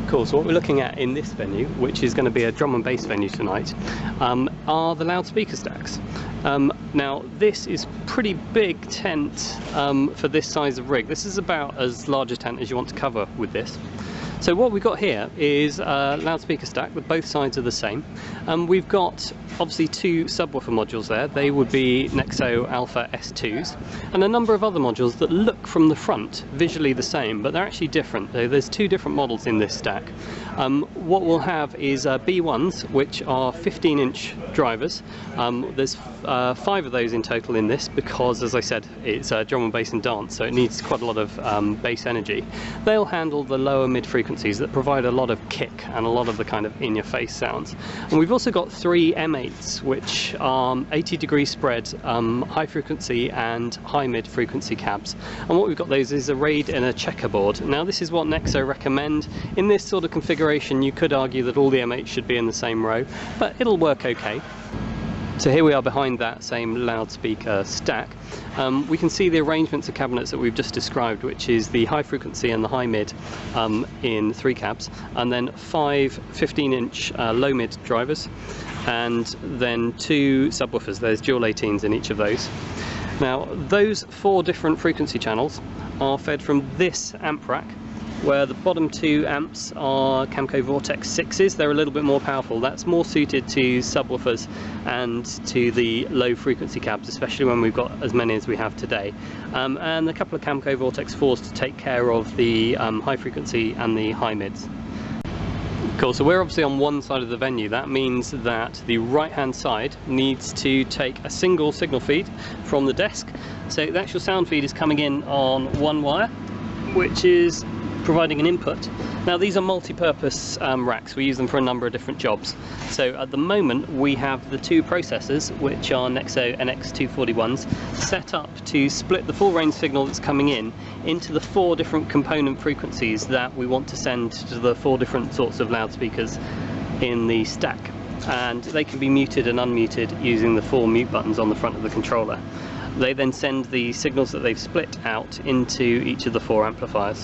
Cool, so what we're looking at in this venue, which is going to be a drum and bass venue tonight, are the loudspeaker stacks. Now this is pretty big tent for this size of rig. This is about as large a tent as you want to cover with this. So what we've got here is a loudspeaker stack with both sides are the same. We've got obviously two subwoofer modules there. They would be Nexo Alpha S2s, and a number of other modules that look from the front visually the same, but they're actually different. There's two different models in this stack. What we'll have is B1s, which are 15-inch drivers. There's 5 of those in total in this because, as I said, it's drum and bass and dance, so it needs quite a lot of bass energy. They'll handle the lower mid frequencies that provide a lot of kick and a lot of the kind of in-your-face sounds. And we've also got 3 M8s, which are 80-degree spread, high frequency and high mid frequency cabs. And what we've got those is arrayed in a checkerboard. Now this is what Nexo recommend. In this sort of configuration you could argue that all the M8s should be in the same row, but it'll work okay. So here we are behind that same loudspeaker stack. We can see the arrangements of cabinets that we've just described, which is the high frequency and the high mid in 3 cabs, and then 5 15-inch low mid drivers, and then 2 subwoofers. There's dual 18s in each of those. Now those 4 different frequency channels are fed from this amp rack, where the bottom 2 amps are Camco Vortex 6s. They're a little bit more powerful. That's more suited to subwoofers and to the low frequency cabs, especially when we've got as many as we have today. And a couple of Camco Vortex 4s to take care of the high frequency and the high mids. Cool, so we're obviously on one side of the venue. That means that the right hand side needs to take a single signal feed from the desk. So the actual sound feed is coming in on 1 wire, which is providing an input. Now these are multi-purpose racks. We use them for a number of different jobs. So at the moment we have the 2 processors, which are Nexo NX241s, set up to split the full range signal that's coming in into the 4 different component frequencies that we want to send to the 4 different sorts of loudspeakers in the stack. And they can be muted and unmuted using the 4 mute buttons on the front of the controller. They then send the signals that they've split out into each of the 4 amplifiers.